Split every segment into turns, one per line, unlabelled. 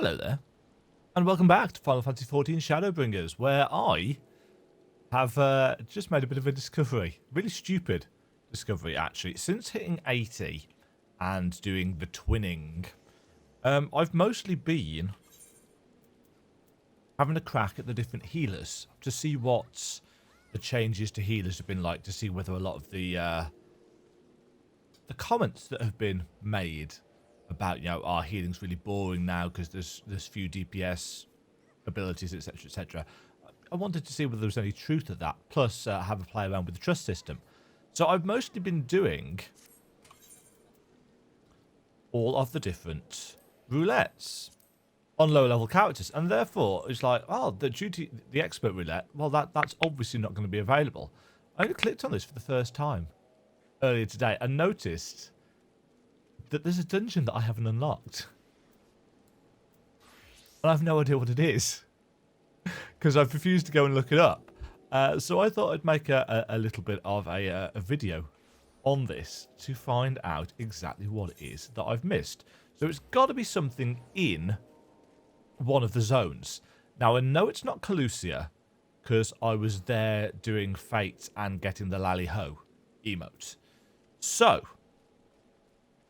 Hello there, and welcome back to Final Fantasy XIV Shadowbringers, where I have just made a bit of a discovery. Really stupid discovery, actually. Since hitting 80 and doing the twinning, I've mostly been having a crack at the different healers to see what the changes to healers have been like, to see whether a lot of the comments that have been made about, you know, our healing's really boring now because there's few DPS abilities, etc., etc. I wanted to see whether there was any truth to that, plus have a play around with the trust system. So I've mostly been doing all of the different roulettes on lower level characters, and therefore it's like, oh, the expert roulette, well, that's obviously not going to be available. I only clicked on this for the first time earlier today and noticed that there's a dungeon that I haven't unlocked. And I have no idea what it is, because I've refused to go and look it up. So I thought I'd make a little bit of a video on this to find out exactly what it is that I've missed. So it's got to be something in one of the zones. Now, I know it's not Calusia, because I was there doing Fate and getting the Lally Ho emote. So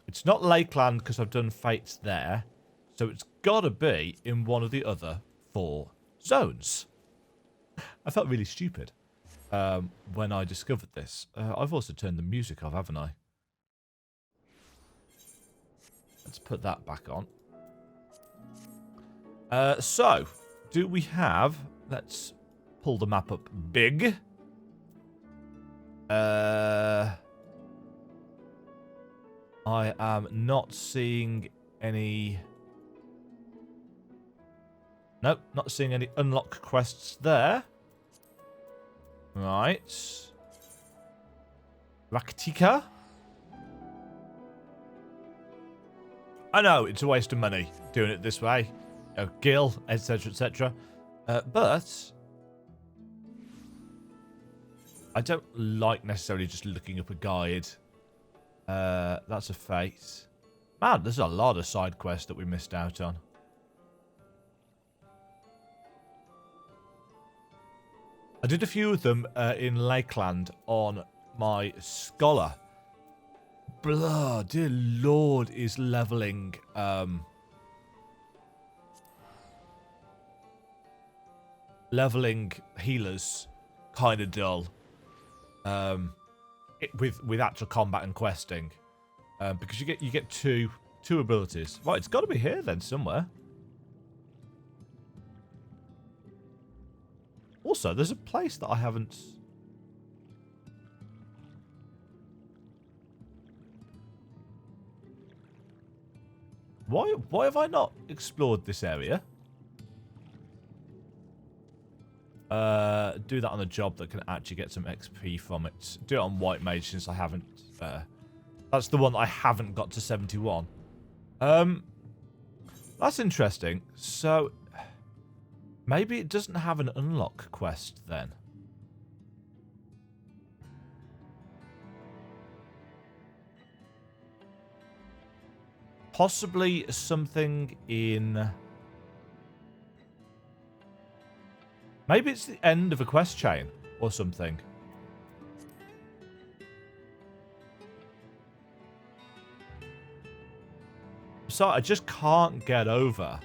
it's not Lakeland because I've done Fates there. So it's got to be in one of the other 4 zones. I felt really stupid when I discovered this. I've also turned the music off, haven't I? Let's put that back on. So, do we have... Let's pull the map up big. I am not seeing any... Nope, not seeing any unlock quests there. Right. Rak'Tika? I know, it's a waste of money doing it this way. Gil, etc, etc. But I don't like necessarily just looking up a guide. That's a Fate. Man, there's a lot of side quests that we missed out on. I did a few of them in Lakeland on my Scholar. Blah, dear Lord, is leveling leveling healers kind of dull. With actual combat and questing, because you get two abilities. Right, it's got to be here then somewhere. Also, there's a place that I haven't. Why have I not explored this area? Do that on a job that can actually get some XP from it. Do it on White Mage since I haven't. That's the one that I haven't got to 71. That's interesting. So maybe it doesn't have an unlock quest then. Possibly something in... Maybe it's the end of a quest chain or something. So I just can't get over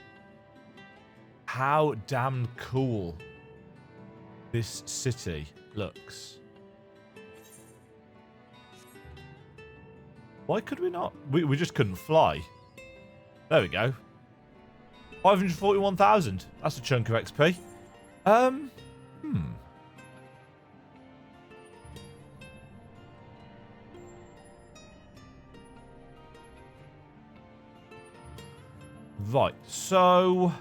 how damn cool this city looks. Why could we not? We just couldn't fly. There we go. 541,000. That's a chunk of XP. Right, so...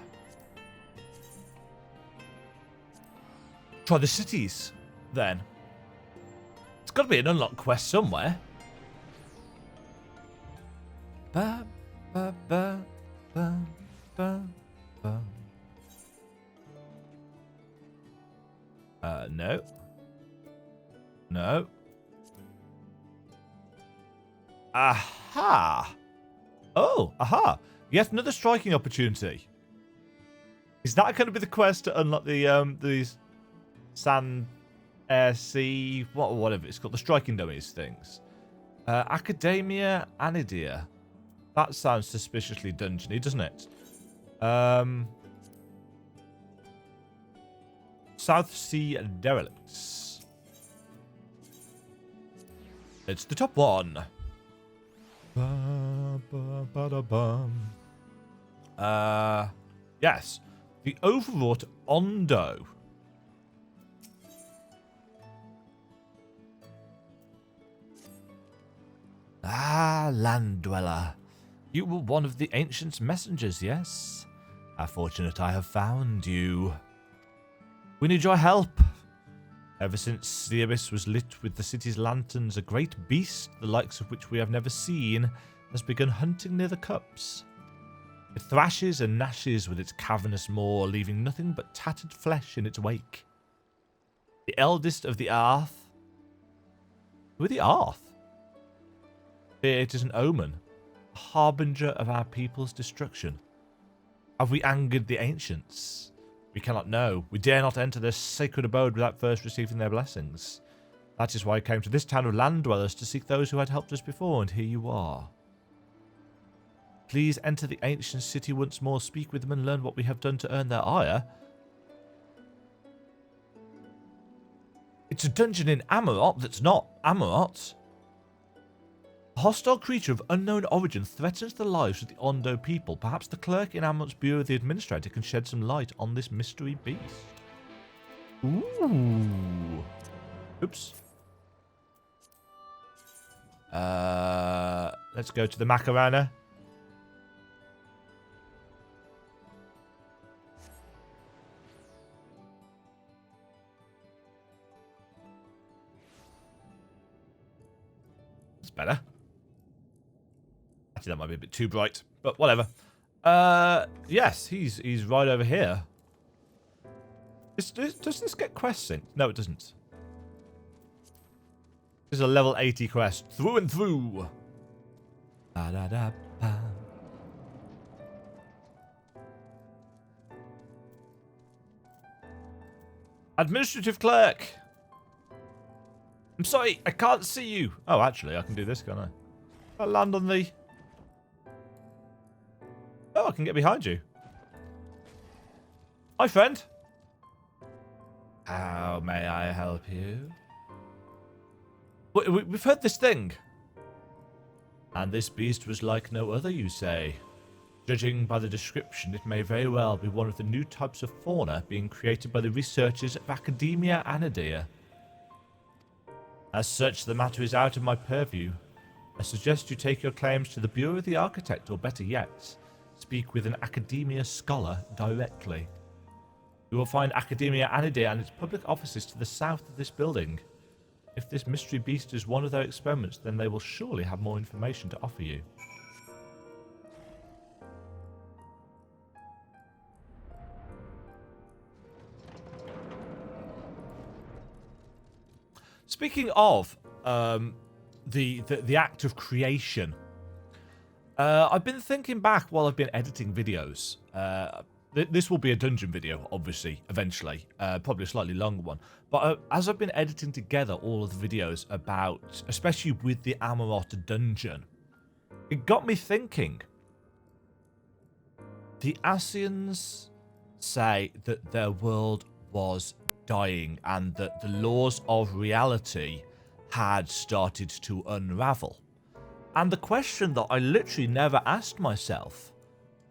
Try the cities, then. It's got to be an unlock quest somewhere. Ba, ba, ba, ba, ba, ba. No. No. Aha! Oh, aha! Yet another striking opportunity. Is that going to be the quest to unlock the sand, air, sea, whatever it's called, the striking dummies things? Akadaemia, Anyder. That sounds suspiciously dungeony, doesn't it? South Sea Derelicts. It's the top one. Yes. The overwrought Ondo. Ah, land dweller. You were one of the ancients' messengers, yes? How fortunate I have found you. We need your help. Ever since the abyss was lit with the city's lanterns, a great beast, the likes of which we have never seen, has begun hunting near the cups. It thrashes and gnashes with its cavernous maw, leaving nothing but tattered flesh in its wake. The eldest of the Arth. Who are the Arth? It is an omen, a harbinger of our people's destruction. Have we angered the ancients? We cannot know. We dare not enter their sacred abode without first receiving their blessings. That is why I came to this town of land dwellers to seek those who had helped us before, and here you are. Please enter the ancient city once more, speak with them, and learn what we have done to earn their ire. It's a dungeon in Amarot that's not Amarot. A hostile creature of unknown origin threatens the lives of the Ondo people. Perhaps the clerk in Amarot's Bureau of the Administrator can shed some light on this mystery beast. Ooh. Oops. Let's go to the Macarena. That's better. Actually, that might be a bit too bright, but whatever. Yes, he's right over here. Does this get quest synced? No, it doesn't. This is a level 80 quest. Through and through. Da, da, da, da. Administrative clerk. I'm sorry, I can't see you. Oh, actually, I can do this, can't I? I'll land on the... Oh, I can get behind you. Hi, friend. How may I help you? We've heard this thing. And this beast was like no other, you say? Judging by the description, it may very well be one of the new types of fauna being created by the researchers of Akadaemia Anyder. As such, the matter is out of my purview. I suggest you take your claims to the Bureau of the Architect, or better yet, speak with an Akadaemia scholar directly. You will find Akadaemia Anyder and its public offices to the south of this building. If this mystery beast is one of their experiments, then they will surely have more information to offer you. Speaking of the act of creation, I've been thinking back while I've been editing videos. This will be a dungeon video, obviously, eventually. Probably a slightly longer one. But as I've been editing together all of the videos about, especially with the Amarot dungeon, it got me thinking. The Ascians say that their world was dying and that the laws of reality had started to unravel. And the question that I literally never asked myself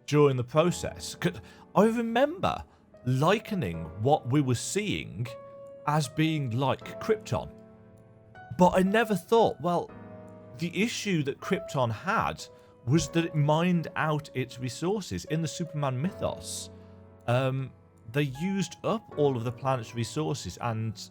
during the process, 'cause I remember likening what we were seeing as being like Krypton. But I never thought, well, the issue that Krypton had was that it mined out its resources. In the Superman mythos, they used up all of the planet's resources and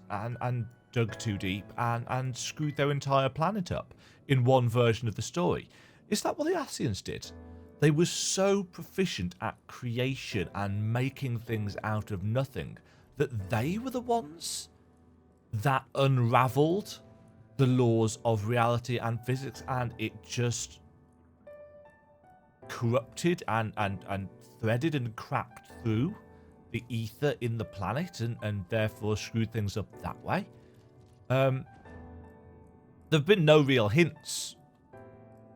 dug too deep and screwed their entire planet up in one version of the story. Is that what the Ascians did? They were so proficient at creation and making things out of nothing that they were the ones that unraveled the laws of reality and physics, and it just corrupted and threaded and cracked through the ether in the planet and therefore screwed things up that way. There have been no real hints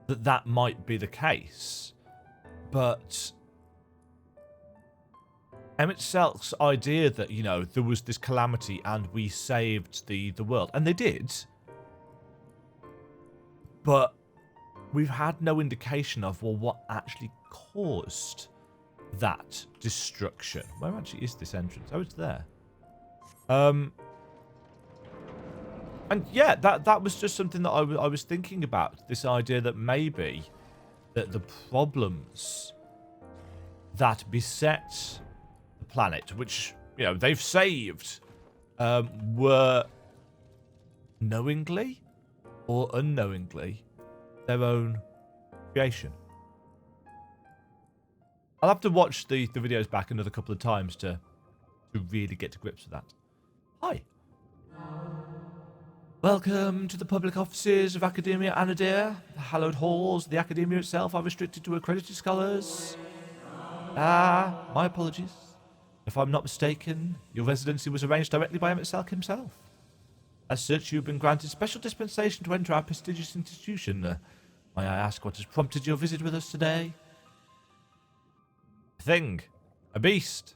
that that might be the case, but Emmett Selk's idea that, you know, there was this calamity and we saved the world, and they did, but we've had no indication of, well, what actually caused that destruction. Where actually is this entrance? Oh, it's there. And yeah, that was just something that I was thinking about. This idea that maybe that the problems that beset the planet, which, you know, they've saved, were knowingly or unknowingly their own creation. I'll have to watch the videos back another couple of times to really get to grips with that. Hi. Welcome to the public offices of Akadaemia Anyder. The hallowed halls of the Akadaemia itself are restricted to accredited scholars. My apologies. If I'm not mistaken, your residency was arranged directly by Emmett Selk himself. As such, you've been granted special dispensation to enter our prestigious institution. May I ask what has prompted your visit with us today? A thing. A beast.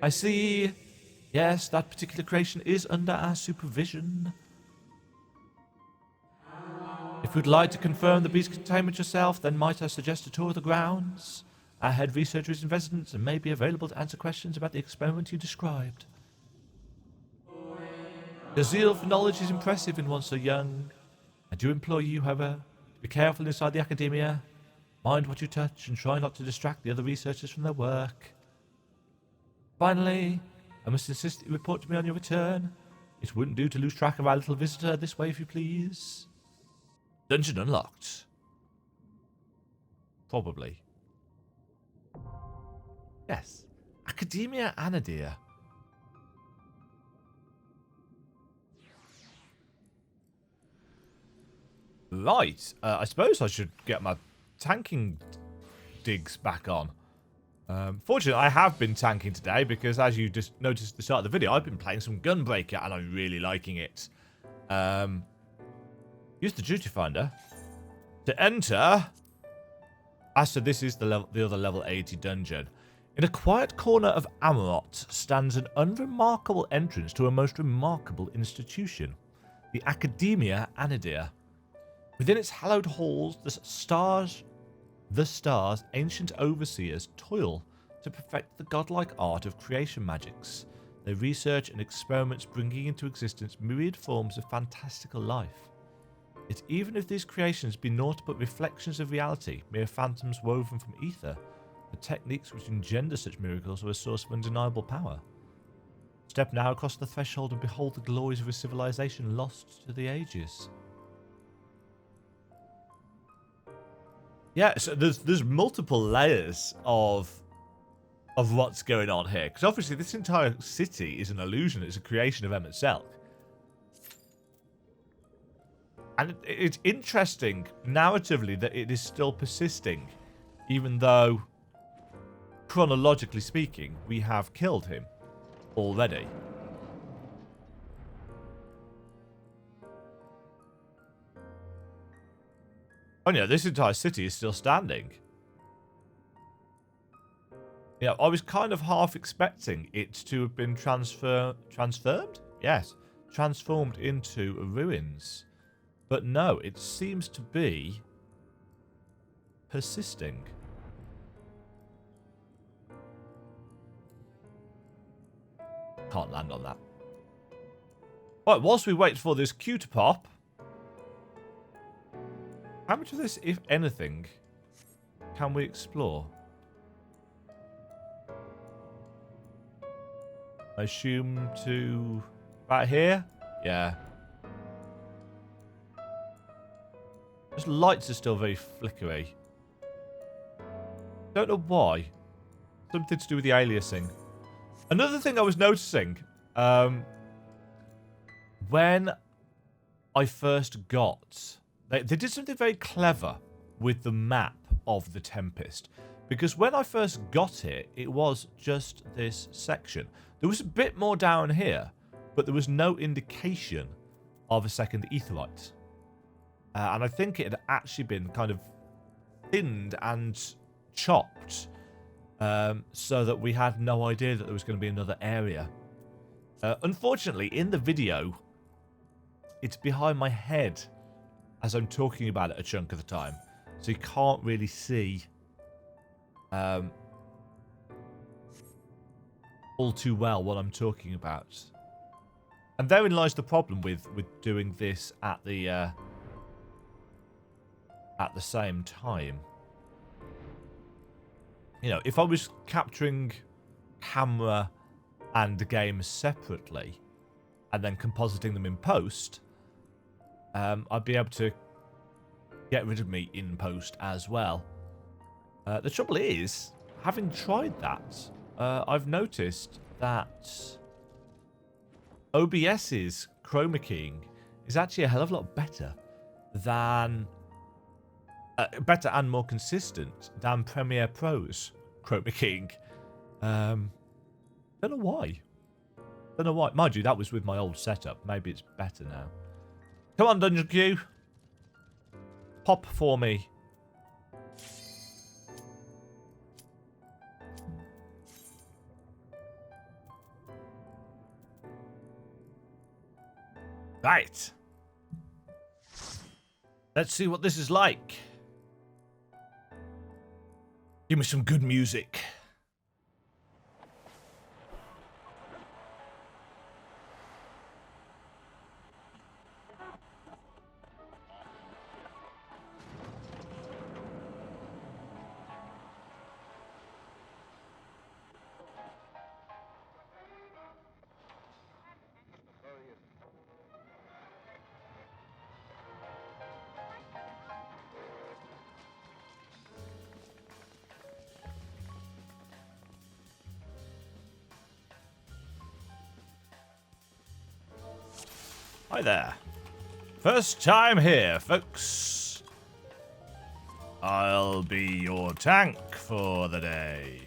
I see. Yes, that particular creation is under our supervision. If you'd like to confirm the beast containment yourself, then might I suggest a tour of the grounds? Our head researcher is in residence and may be available to answer questions about the experiment you described. Your zeal for knowledge is impressive in one so young. I do implore you, however, to be careful inside the Akadaemia. Mind what you touch and try not to distract the other researchers from their work. Finally, I must insist that you report to me on your return. It wouldn't do to lose track of our little visitor this way, if you please. Dungeon unlocked. Probably. Yes. Akadaemia Anyder. Right. I suppose I should get my tanking digs back on. Fortunately, I have been tanking today because, as you just noticed at the start of the video, I've been playing some Gunbreaker and I'm really liking it. Use the duty finder to enter. So this is the other level 80 dungeon. In a quiet corner of Amarot stands an unremarkable entrance to a most remarkable institution, the Akadaemia Anyder. Within its hallowed halls, the stars, ancient overseers, toil to perfect the godlike art of creation magics. They research and experiments, bringing into existence myriad forms of fantastical life. Yet even if these creations be naught but reflections of reality, mere phantoms woven from ether, the techniques which engender such miracles are a source of undeniable power. Step now across the threshold and behold the glories of a civilization lost to the ages. Yeah, so there's multiple layers of what's going on here, because obviously this entire city is an illusion. It's a creation of Emmett Selk. And it's interesting, narratively, that it is still persisting, even though, chronologically speaking, we have killed him already. Oh yeah, this entire city is still standing. Yeah, I was kind of half expecting it to have been transformed? Yes, transformed into ruins. But no, it seems to be persisting. Can't land on that. Right, whilst we wait for this queue to pop, how much of this, if anything, can we explore? I assume to about here? Yeah. Those lights are still very flickery. Don't know why. Something to do with the aliasing. Another thing I was noticing, when I first got... They did something very clever with the map of the Tempest. Because when I first got it, it was just this section. There was a bit more down here, but there was no indication of a second aetheryte. And I think it had actually been kind of thinned and chopped so that we had no idea that there was going to be another area. Unfortunately, in the video, it's behind my head as I'm talking about it a chunk of the time. So you can't really see all too well what I'm talking about. And therein lies the problem with doing this at the same time. You know, if I was capturing camera and game separately and then compositing them in post, I'd be able to get rid of me in post as well. The trouble is, having tried that, I've noticed that OBS's chroma keying is actually a hell of a lot better than better and more consistent than Premiere Pro's chroma keying. Don't know why. Don't know why. Mind you, that was with my old setup. Maybe it's better now. Come on, Dungeon Q. Pop for me. Right. Let's see what this is like. Give me some good music. Hi there. First time here, folks. I'll be your tank for the day.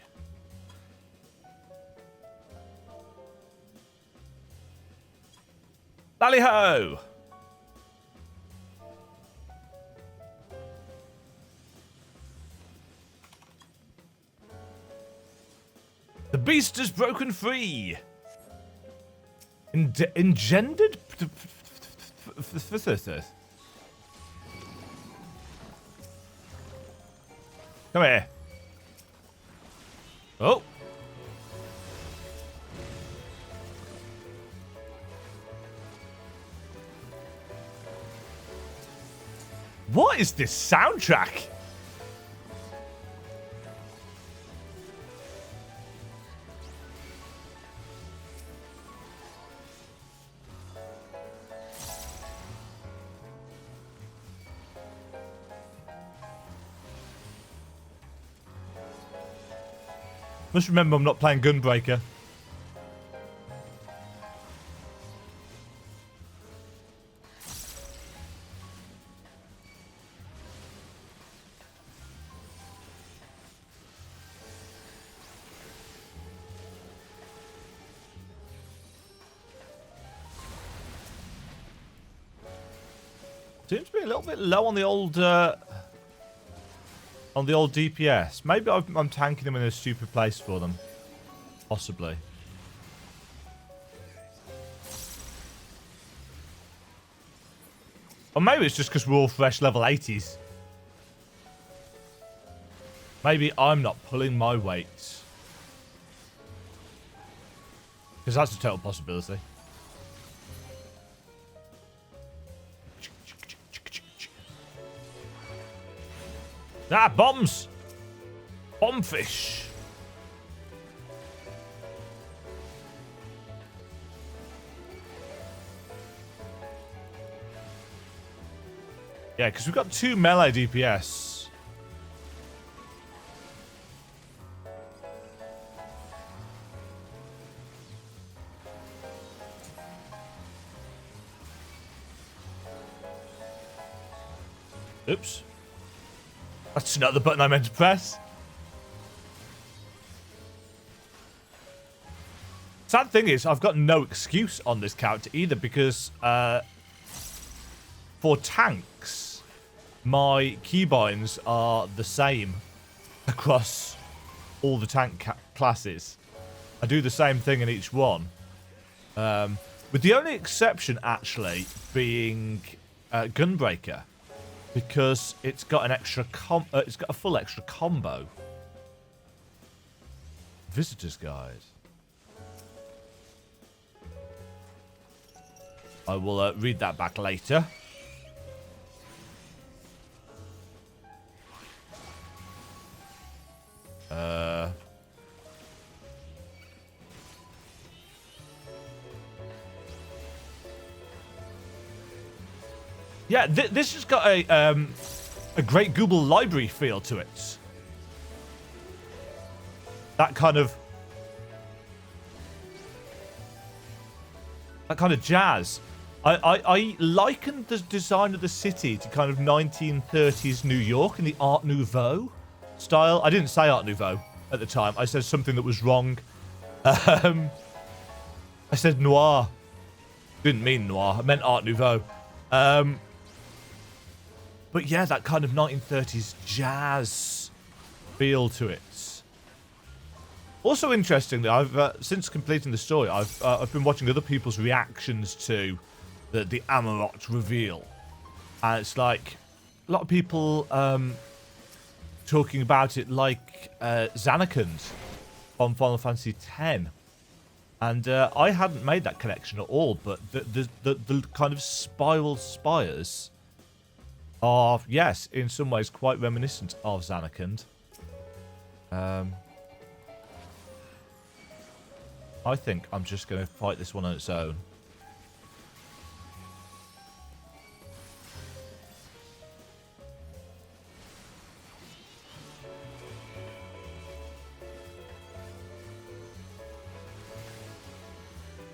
Tally-ho! The beast has broken free. Engendered? Come here. Oh. What is this soundtrack? Must remember I'm not playing Gunbreaker. Seems to be a little bit low on the old DPS. Maybe I'm tanking them in a stupid place for them. Possibly. Or maybe it's just because we're all fresh level 80s. Maybe I'm not pulling my weight. Because that's a total possibility. Ah, bombs! Bombfish! Yeah, because we've got 2 melee DPS. Oops. That's not the button I meant to press. Sad thing is, I've got no excuse on this character either because for tanks, my keybinds are the same across all the tank classes. I do the same thing in each one. With the only exception, actually, being Gunbreaker. Because it's got an extra it's got a full extra combo. Visitor's Guide. I will read that back later. Yeah, this has got a great Google library feel to it. That kind of jazz. I likened the design of the city to kind of 1930s New York in the Art Nouveau style. I didn't say Art Nouveau at the time. I said something that was wrong. I said noir. Didn't mean noir. I meant Art Nouveau. But yeah, that kind of 1930s jazz feel to it. Also interestingly, I've since completing the story, I've been watching other people's reactions to the Amarok reveal, and it's like a lot of people talking about it like Zanarkand from Final Fantasy X, and I hadn't made that connection at all. But the kind of spiral spires are, yes, in some ways quite reminiscent of Zanarkand. I think I'm just going to fight this one on its own.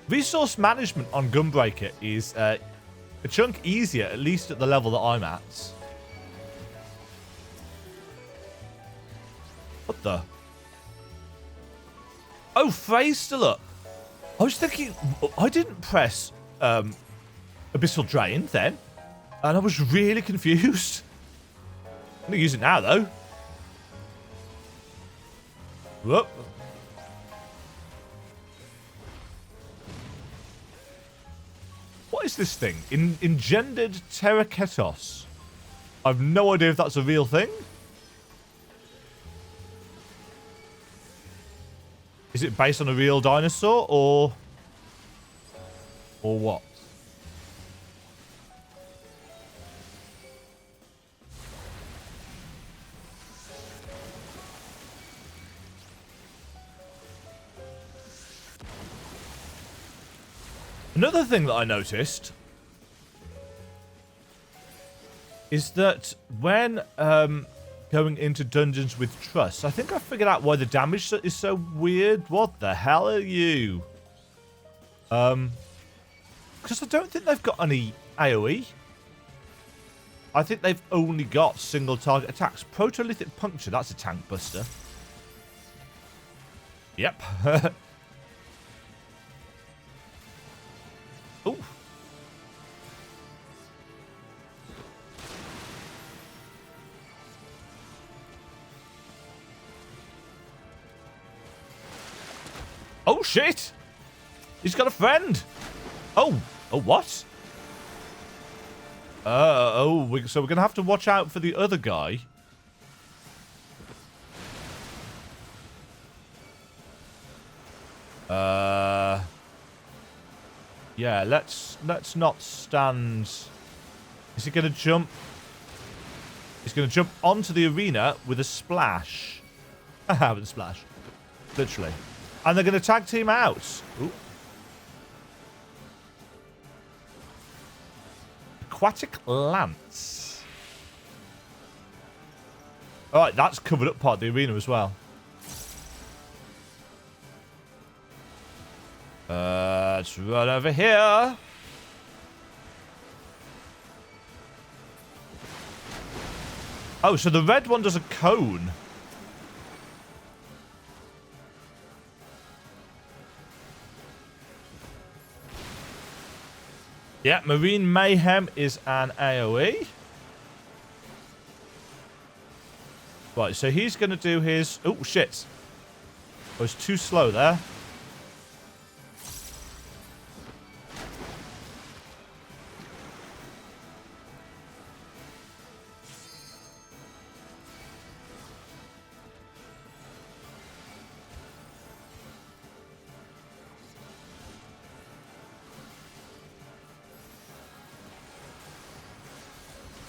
Resource management on Gunbreaker is a chunk easier, at least at the level that I'm at. What the? Oh, Frey's still up. I was thinking, I didn't press Abyssal Drain then, and I was really confused. I'm going to use it now, though. Whoop. What is this thing? Engendered Terraketos. I've no idea if that's a real thing. Is it based on a real dinosaur, or what? Another thing that I noticed is that when going into dungeons with trust, I think I figured out why the damage is so weird. What the hell are you? Because I don't think they've got any AoE. I think they've only got single target attacks. Protolithic Puncture, that's a tank buster. Yep. Ooh. Oh, shit! He's got a friend! Oh! Oh, what? So we're going to have to watch out for the other guy. Yeah, let's not stand. Is he going to jump? He's going to jump onto the arena with a splash. With a splash. Literally. And they're going to tag team out. Ooh. Aquatic Lance. Alright, that's covered up part of the arena as well. Let's run over here. Oh, so the red one does a cone. Yeah, Marine Mayhem is an AoE. Right, so he's going to do his... Oh, shit. I was too slow there.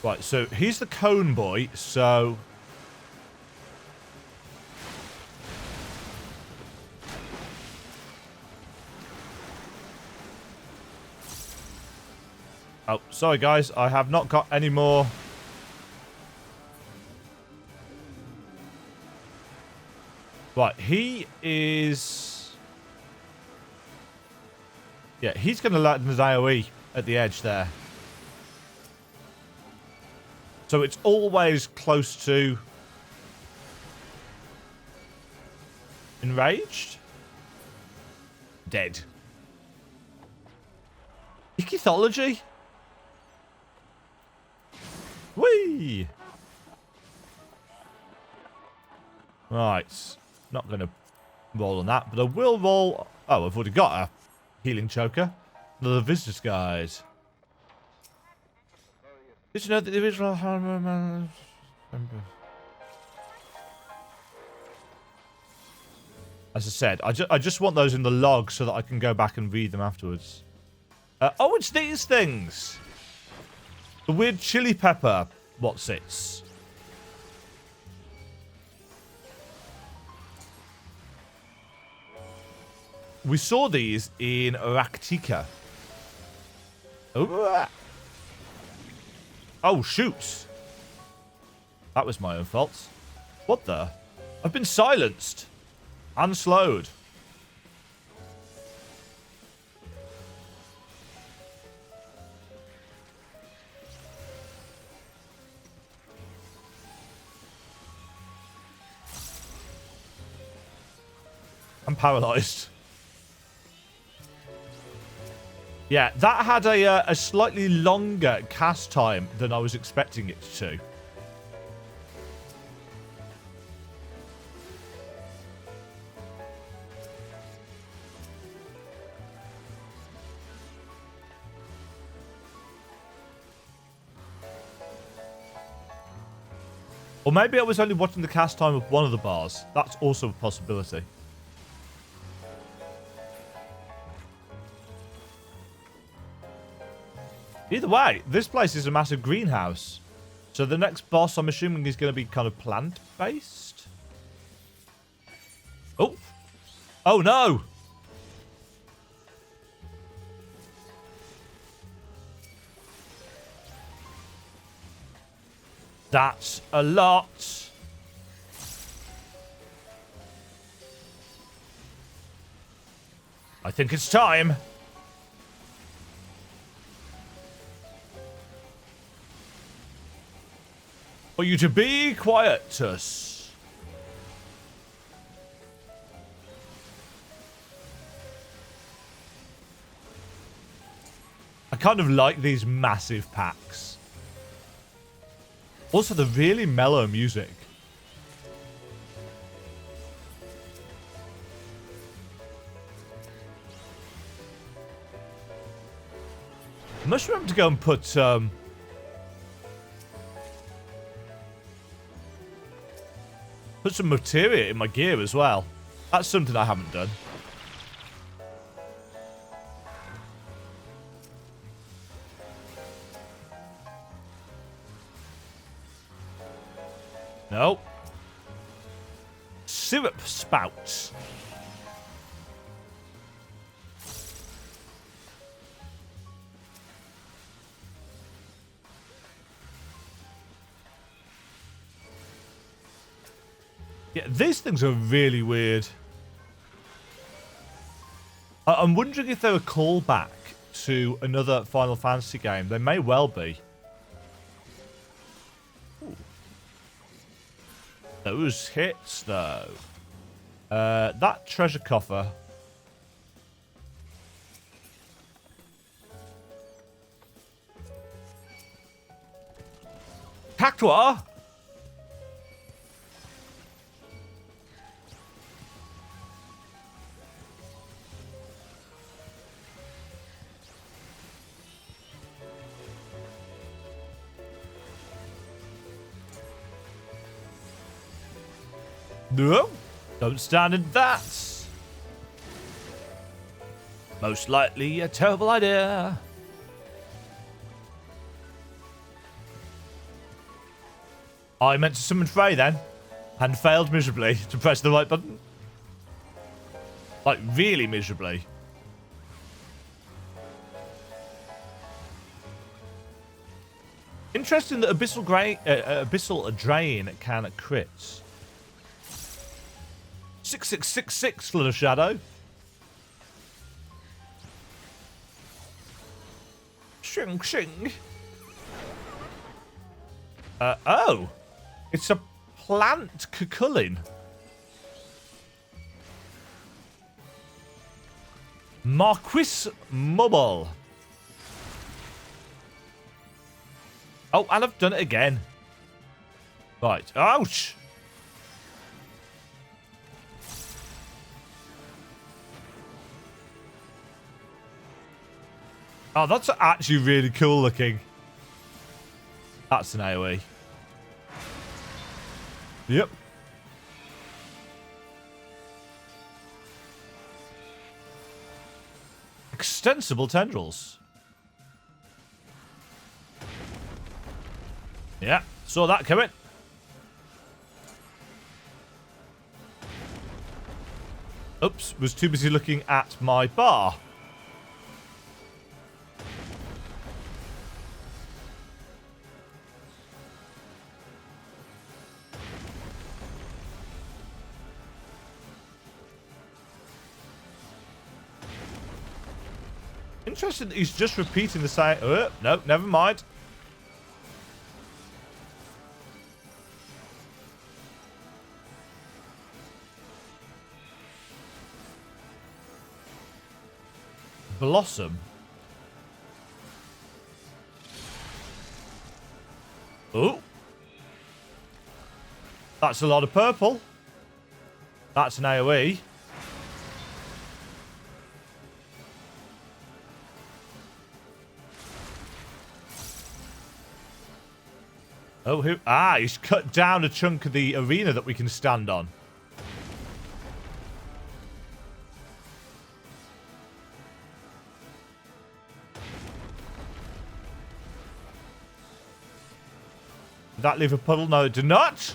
Right, so he's the cone boy, so... Oh, sorry guys, I have not got any more... Right, he is... Yeah, he's going to land his AoE at the edge there. So it's always close to... Enraged? Dead. Ichthology? Whee! Right. Not going to roll on that, but I will roll... Oh, I've already got a healing choker. Another visitor's guide. Did you know that the original... As I said, I just want those in the log so that I can go back and read them afterwards. Oh, it's these things! The weird chili pepper what's-its. We saw these in Rak'Tika. Oh. Oh, shoot. That was my own fault. What the? I've been silenced. And slowed. I'm paralyzed. Yeah, that had a slightly longer cast time than I was expecting it to. Or maybe I was only watching the cast time of one of the bars. That's also a possibility. Either way, this place is a massive greenhouse. So the next boss, I'm assuming, is going to be kind of plant-based. Oh. Oh, no. That's a lot. I think it's time. For you to be quietus. I kind of like these massive packs. Also, the really mellow music. I must remember to go and put some materia in my gear as well. That's something I haven't done. No. Syrup spouts. Yeah, these things are really weird. I'm wondering if they're a callback to another Final Fantasy game. They may well be. Ooh. Those hits, though. That treasure coffer. Cactua! No, don't stand in that. Most likely a terrible idea. I meant to summon Frey then, and failed miserably to press the right button. Like, really miserably. Interesting that Abyssal Drain can crits. 6666 Flood of Shadow. Shing shing. Oh. It's a plant cucullin. Marquis Mubble. Oh, and I've done it again. Right. Ouch. Oh, that's actually really cool looking. That's an AoE. Yep. Extensible tendrils. Yeah, saw that coming. Oops, was too busy looking at my bar. Interesting that he's just repeating the same... Oh, no, never mind. Blossom. Oh. That's a lot of purple. That's an AoE. Oh, who? Ah, he's cut down a chunk of the arena that we can stand on. Did that leave a puddle? No, it did not.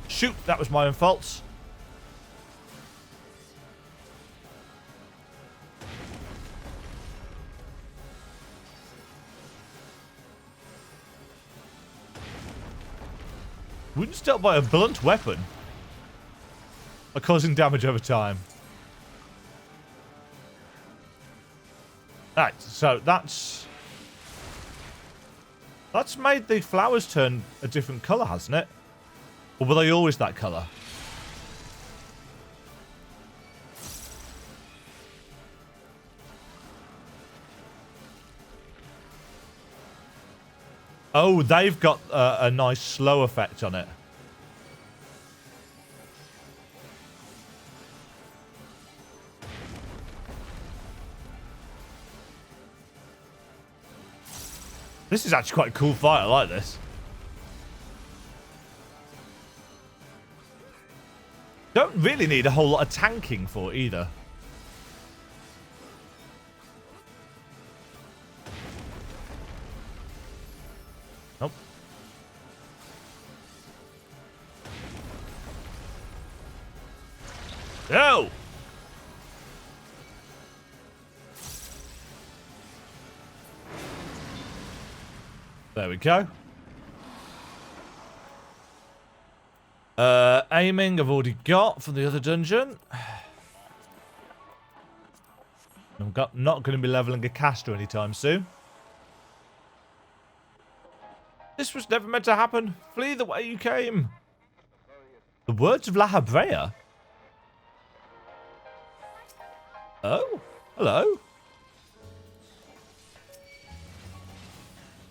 Shoot, that was my own fault. Wounds dealt by a blunt weapon are causing damage over time. Right, so that's made the flowers turn a different colour, hasn't it? Or were they always that colour? Oh, they've got a nice slow effect on it. This is actually quite a cool fight. I like this. Don't really need a whole lot of tanking for it either. Nope. No! There we go. Aiming I've already got for the other dungeon. I'm not going to be leveling a caster anytime soon. This was never meant to happen. Flee the way you came. The words of La Habrea? Oh, hello.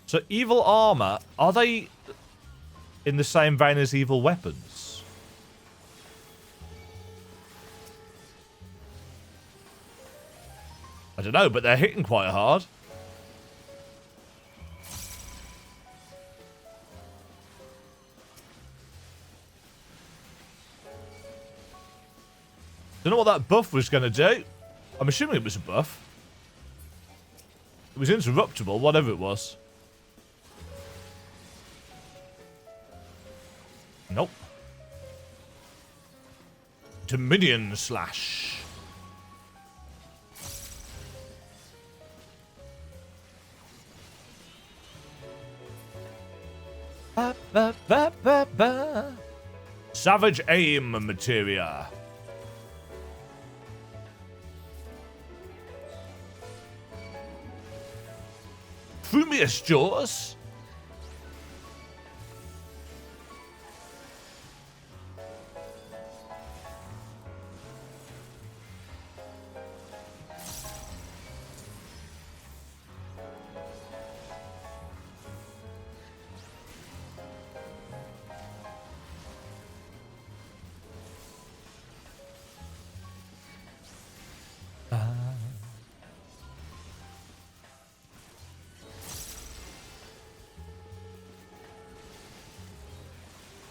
So evil armor, are they in the same vein as evil weapons? I don't know, but they're hitting quite hard. Don't know what that buff was going to do. I'm assuming it was a buff. It was interruptible, whatever it was. Nope. Dominion slash. Ba, ba, ba, ba, ba. Savage aim materia. Frumious jaws.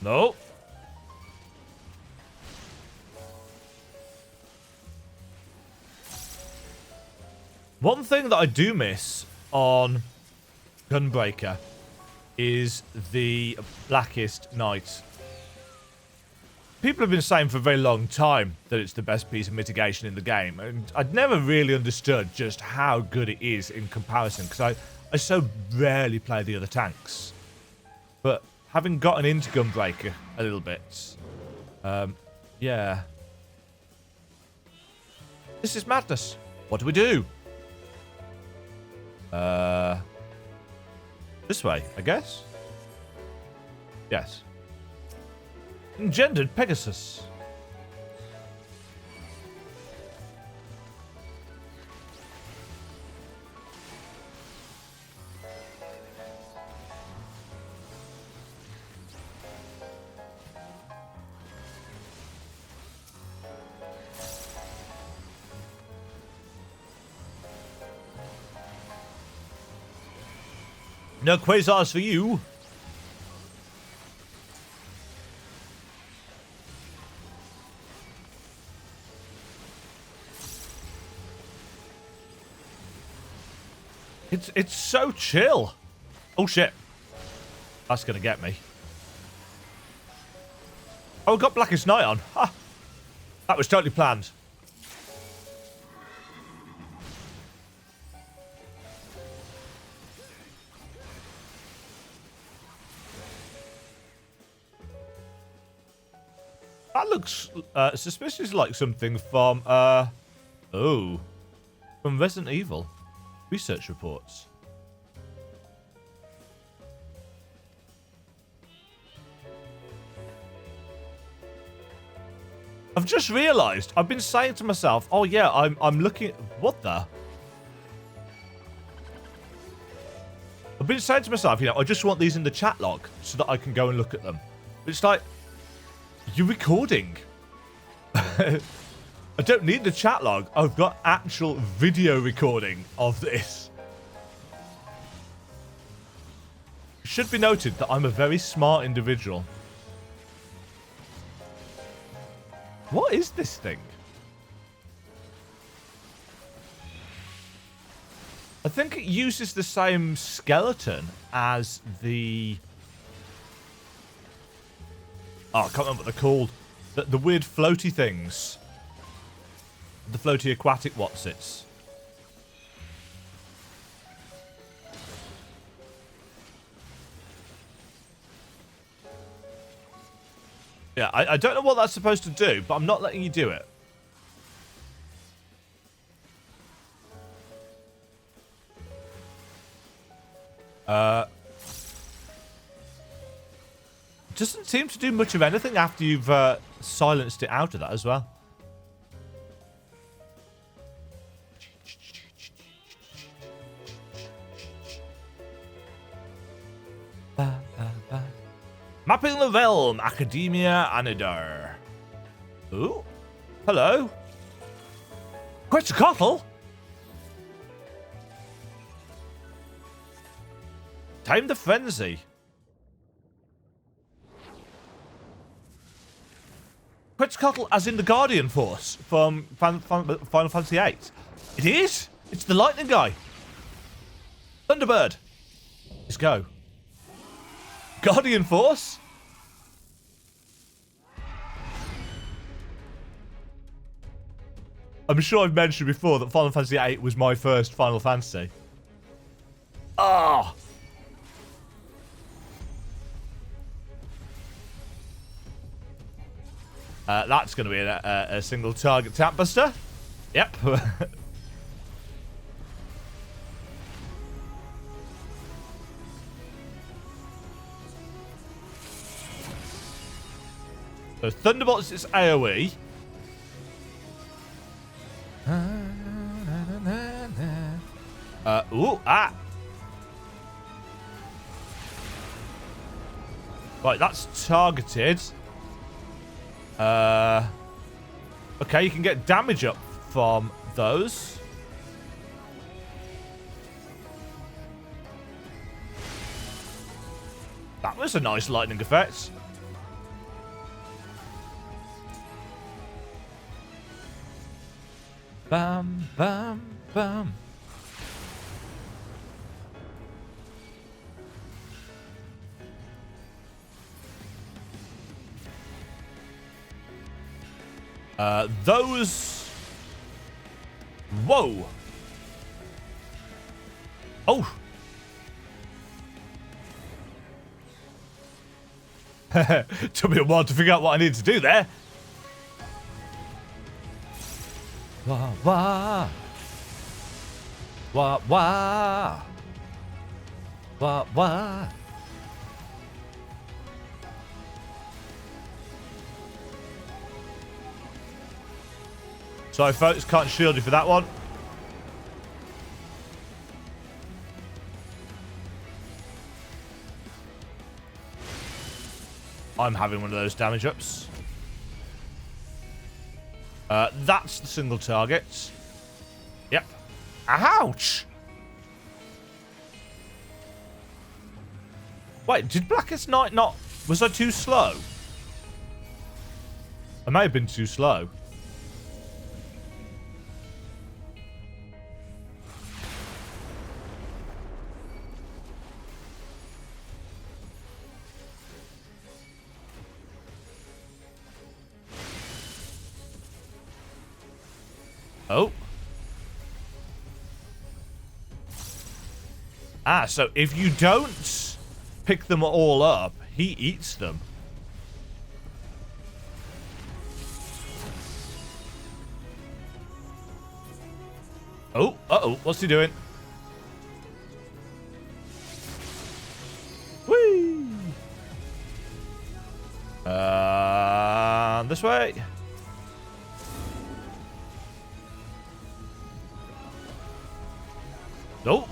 No. One thing that I do miss on Gunbreaker is the Blackest Night. People have been saying for a very long time that it's the best piece of mitigation in the game, and I'd never really understood just how good it is in comparison, because I so rarely play the other tanks. But having gotten into Gunbreaker a little bit, yeah. This is madness. What do we do? This way, I guess? Yes. Engendered Pegasus. No quasars for you. It's so chill. Oh shit. That's gonna get me. Oh, got Blackest Night on. Ha! That was totally planned. That looks suspiciously like something from, from Resident Evil. Research reports. I've just realised, I've been saying to myself, oh yeah, I'm looking, what the? I've been saying to myself, you know, I just want these in the chat log so that I can go and look at them. But it's like, you're recording. I don't need the chat log. I've got actual video recording of this. It should be noted that I'm a very smart individual. What is this thing? I think it uses the same skeleton as the... Oh, I can't remember what they're called. The weird floaty things. The floaty aquatic whatsits. Yeah, I don't know what that's supposed to do, but I'm not letting you do it. Doesn't seem to do much of anything after you've silenced it out of that as well. Mapping the Realm, Akadaemia, Anyder. Ooh. Hello. Quetzalcoatl? Time the Frenzy. Quetzalcoatl as in the Guardian Force from Final Fantasy VIII. It is? It's the lightning guy. Thunderbird. Let's go. Guardian Force? I'm sure I've mentioned before that Final Fantasy VIII was my first Final Fantasy. Ah! That's going to be a single target tap buster. Yep. So Thunderbolts is AoE. Ooh, ah. Right, that's targeted. Okay, you can get damage up from those. That was a nice lightning effect. Bam, bam, bam. Those... Whoa! Oh! Took me a while to figure out what I needed to do there. Wah, wah. Wah, wah. Wah, wah. Sorry, folks, can't shield you for that one. I'm having one of those damage ups. That's the single target. Yep. Ouch! Wait, did Blackest Night not... Was I too slow? I may have been too slow. Oh. Ah, so if you don't pick them all up, he eats them. Oh, uh-oh, what's he doing? Whee! This way. Nope.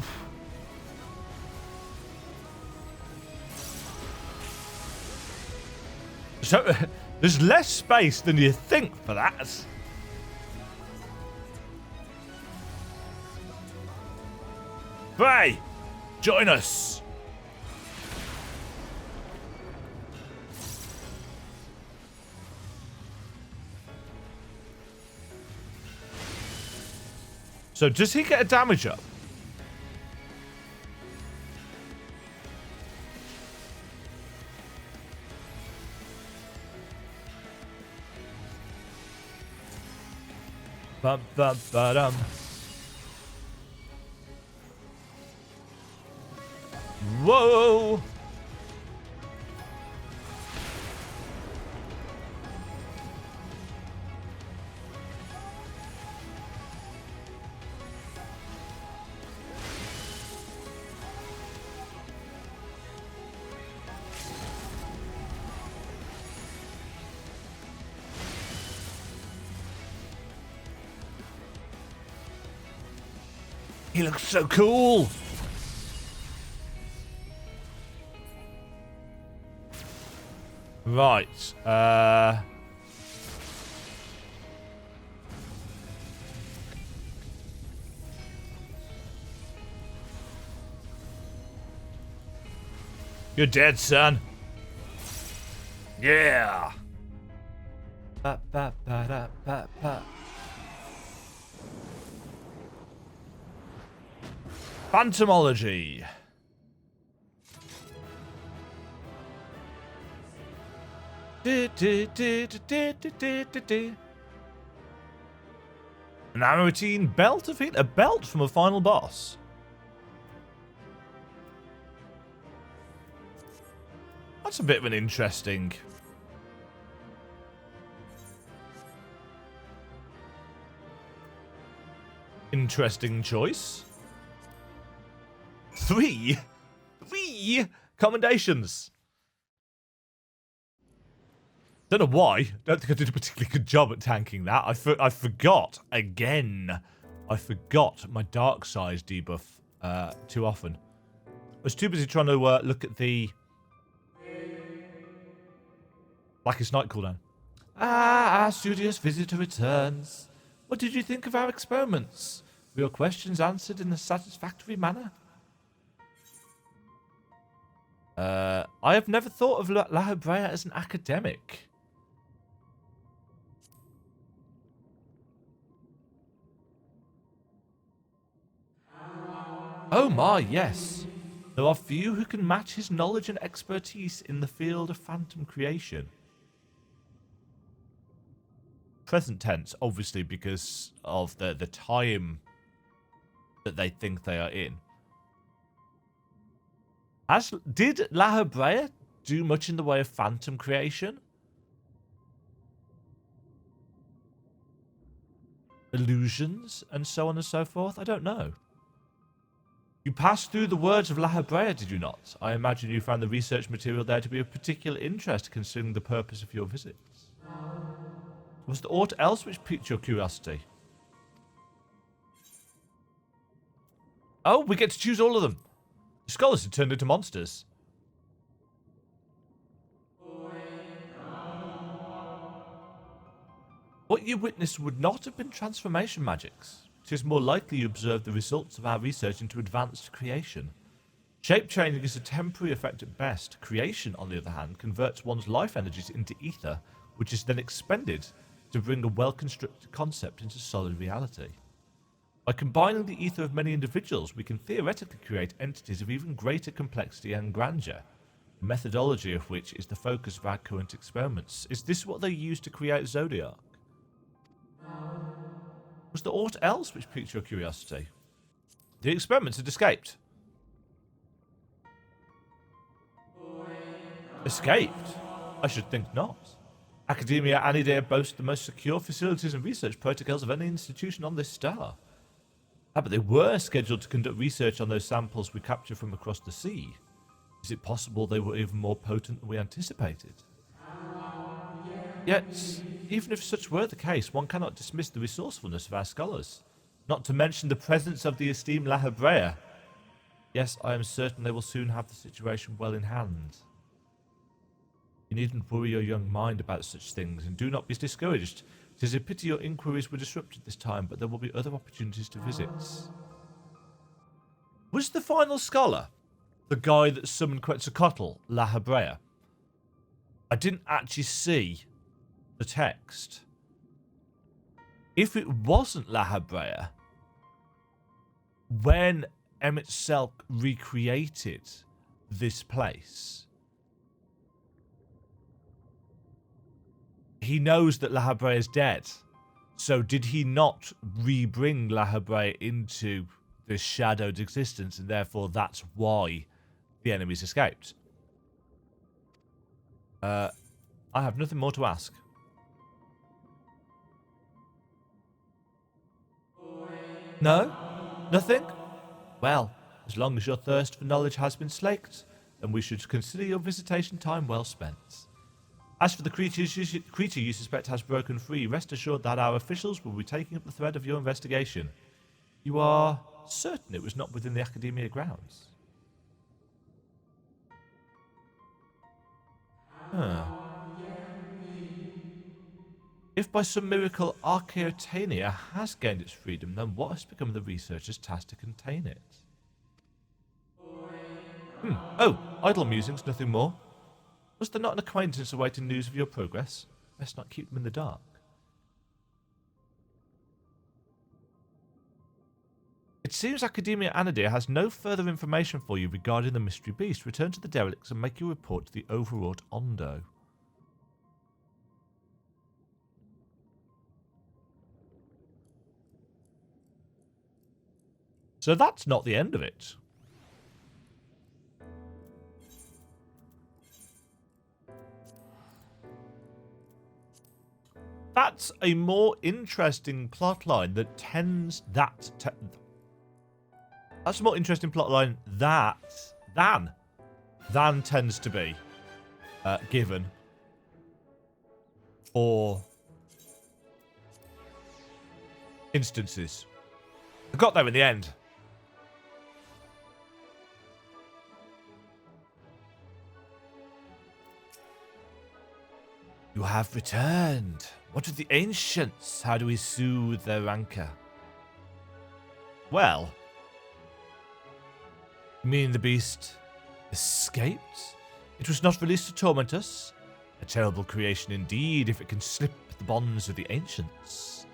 So, there's less space than you think for that. Hey, join us. So, does he get a damage up? Ba-ba-ba-dum. Whoa! He looks so cool. Right. You're dead, son. Yeah. Ba, ba, ba, da, ba, ba. Phantomology. An Amarantine belt of heat. A belt from a final boss. That's a bit of an interesting choice. Three commendations. Don't know why. Don't think I did a particularly good job at tanking that. I forgot again. I forgot my dark size debuff too often. I was too busy trying to look at the Blackest Night cooldown. Our studious visitor returns. What did you think of our experiments? Were your questions answered in a satisfactory manner? I have never thought of La Habrea as an academic. Oh my, yes. There are few who can match his knowledge and expertise in the field of phantom creation. Present tense, obviously, because of the time that they think they are in. Did La Habrea do much in the way of phantom creation? Illusions and so on and so forth? I don't know. You passed through the words of La Habrea, did you not? I imagine you found the research material there to be of particular interest considering the purpose of your visits. Was there aught else which piqued your curiosity? Oh, we get to choose all of them. The scholars had turned into monsters. What you witnessed would not have been transformation magics. It is more likely you observed the results of our research into advanced creation. Shape changing is a temporary effect at best. Creation, on the other hand, converts one's life energies into ether, which is then expended to bring a well-constructed concept into solid reality. By combining the ether of many individuals, we can theoretically create entities of even greater complexity and grandeur, the methodology of which is the focus of our current experiments. Is this what they used to create Zodiac? Was there aught else which piqued your curiosity? The experiments had escaped. Escaped? I should think not. Akadaemia Anyder boasts the most secure facilities and research protocols of any institution on this star. But they were scheduled to conduct research on those samples we captured from across the sea. Is it possible they were even more potent than we anticipated? Yet, even if such were the case, one cannot dismiss the resourcefulness of our scholars, not to mention the presence of the esteemed La Habrea. Yes, I am certain they will soon have the situation well in hand. You needn't worry your young mind about such things, and do not be discouraged. It is a pity your inquiries were disrupted this time, but there will be other opportunities to visit. Was the final scholar the guy that summoned Quetzalcoatl, La Habrea? I didn't actually see the text. If it wasn't La Habrea, when Emet-Selch recreated this place, he knows that La Habrea is dead. So did he not re-bring La Habrea into this shadowed existence, and therefore that's why the enemies escaped? I have nothing more to ask. No? Nothing? Well, as long as your thirst for knowledge has been slaked, then we should consider your visitation time well spent. As for the creature you suspect has broken free, rest assured that our officials will be taking up the thread of your investigation. You are certain it was not within the Akadaemia grounds? Huh. If by some miracle Akadaemia has gained its freedom, then what has become of the researchers tasked to contain it? Oh, idle musings, nothing more. Was there not an acquaintance awaiting news of your progress? Best not keep them in the dark. It seems Akadaemia Anyder has no further information for you regarding the mystery beast. Return to the derelicts and make your report to the overwrought Ondo. So that's not the end of it. That's a more interesting plotline that tends that. That's a more interesting plotline than tends to be given for instances. I got there in the end. You have returned. What of the ancients? How do we soothe their rancor? Well, you mean the beast escaped? It was not released to torment us. A terrible creation indeed, if it can slip the bonds of the ancients.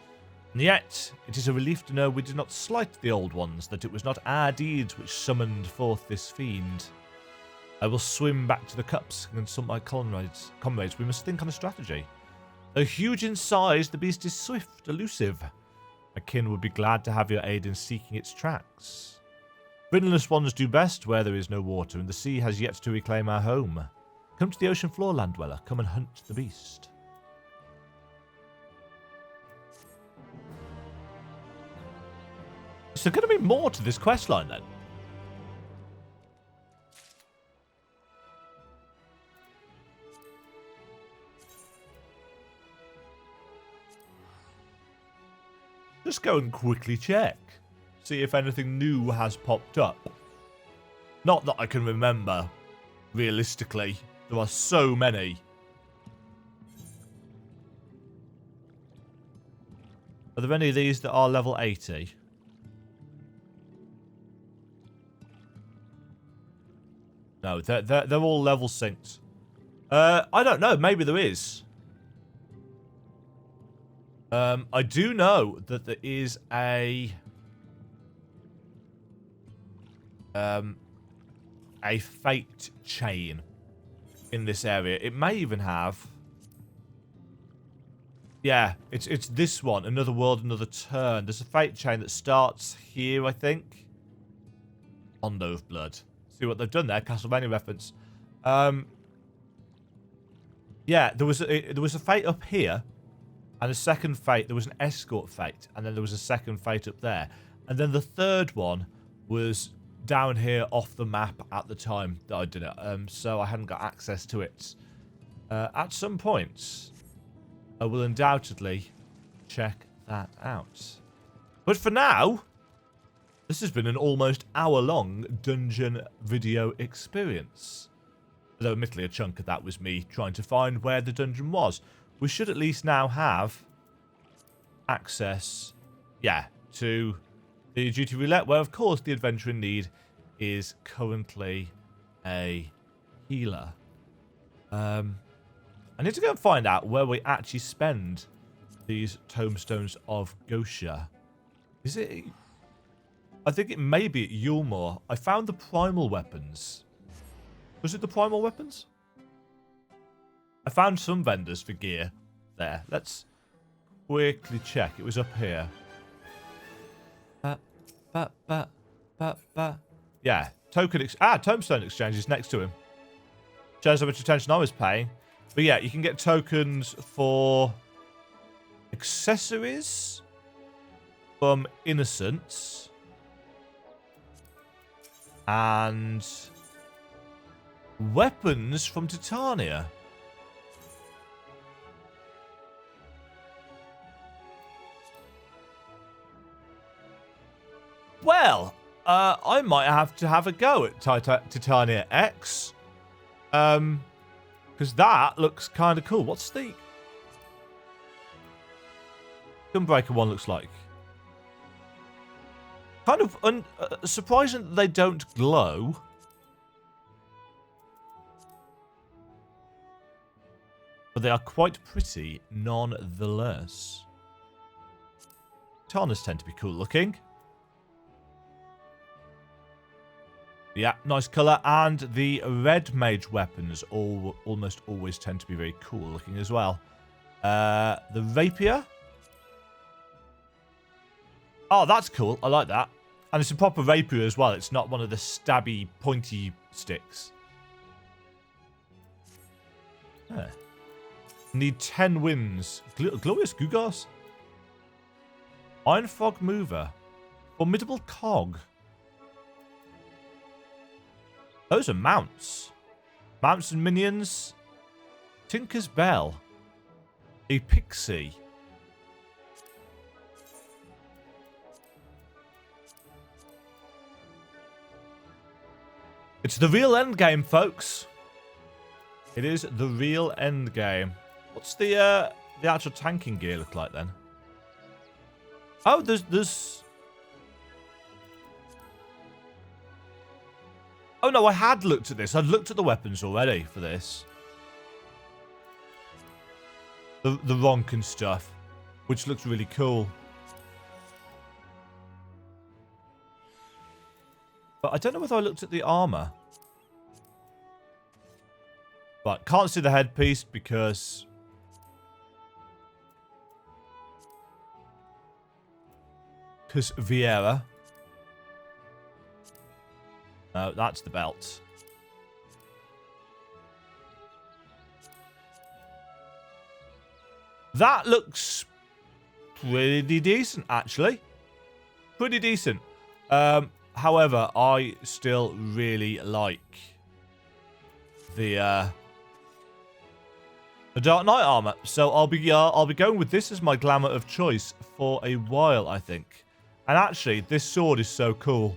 And yet, it is a relief to know we did not slight the old ones, that it was not our deeds which summoned forth this fiend. I will swim back to the cups and consult my comrades. We must think on a strategy. Though huge in size, the beast is swift, elusive. My kin would be glad to have your aid in seeking its tracks. Brinless ones do best where there is no water, and the sea has yet to reclaim our home. Come to the ocean floor, land dweller. Come and hunt the beast. Is there going to be more to this questline then? Just go and quickly check. See if anything new has popped up. Not that I can remember. Realistically, there are so many. Are there any of these that are level 80? No, they're all level synced. I don't know. Maybe there is. I do know that there is a fate chain in this area. It may even have. Yeah, it's this one. Another world, another turn. There's a fate chain that starts here, I think. Ondo of Blood. See what they've done there. Castlevania reference. Yeah, there was a fate up here. And a second fate, there was an escort fate, and then there was a second fate up there. And then the third one was down here off the map at the time that I did it. So I hadn't got access to it. At some point, I will undoubtedly check that out. But for now, this has been an almost hour-long dungeon video experience. Though admittedly a chunk of that was me trying to find where the dungeon was. We should at least now have access, to the duty roulette, where of course the adventurer in need is currently a healer. I need to go and find out where we actually spend these tomestones of Gosha. Is it? I think it may be at Yulmore. I found the primal weapons. Was it the primal weapons? I found some vendors for gear there. Let's quickly check. It was up here. Yeah. Tombstone exchange is next to him. Shows how much attention I was paying. But yeah, you can get tokens for accessories from Innocents and weapons from Titania. Well, I might have to have a go at Titania X. Because that looks kind of cool. What's the... Gunbreaker one looks like. Kind of surprising that they don't glow. But they are quite pretty nonetheless. Katanas tend to be cool looking. Yeah, nice colour. And the red mage weapons almost always tend to be very cool looking as well. The rapier. Oh, that's cool. I like that. And it's a proper rapier as well. It's not one of the stabby, pointy sticks. Yeah. Need 10 wins. Glorious Gugas. Iron Frog Mover. Formidable Cog. Those are mounts. Mounts and minions. Tinker's Bell. A Pixie. It's the real end game, folks. It is the real end game. What's the actual tanking gear look like then? Oh, there's... Oh no, I had looked at this. I'd looked at the weapons already for this. The Ronk and stuff, which looks really cool. But I don't know whether I looked at the armor. But can't see the headpiece because... Vieira. No, that's the belt. That looks pretty decent, actually. Pretty decent. However, I still really like the Dark Knight armor. So I'll be going with this as my glamour of choice for a while, I think. And actually, this sword is so cool.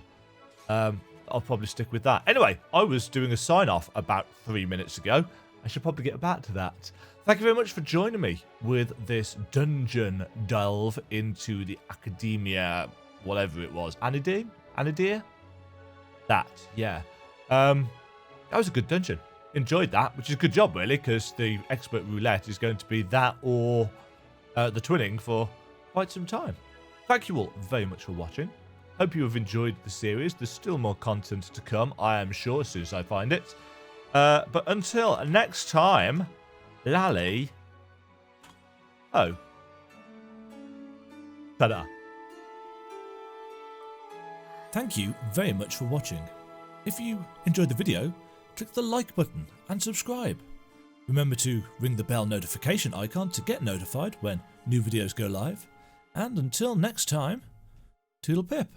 I'll probably stick with that. Anyway, I was doing a sign-off about 3 minutes ago. I should probably get back to that. Thank you very much for joining me with this dungeon delve into the Akadaemia, whatever it was. Anyder? That, yeah. That was a good dungeon. Enjoyed that, which is a good job, really, because the expert roulette is going to be that or the twinning for quite some time. Thank you all very much for watching. Hope you have enjoyed the series. There's still more content to come, I am sure, as soon as I find it. But until next time, Lally. Oh. Ta-da.
Thank you very much for watching. If you enjoyed the video, click the like button and subscribe. Remember to ring the bell notification icon to get notified when new videos go live. And until next time, toodle pip.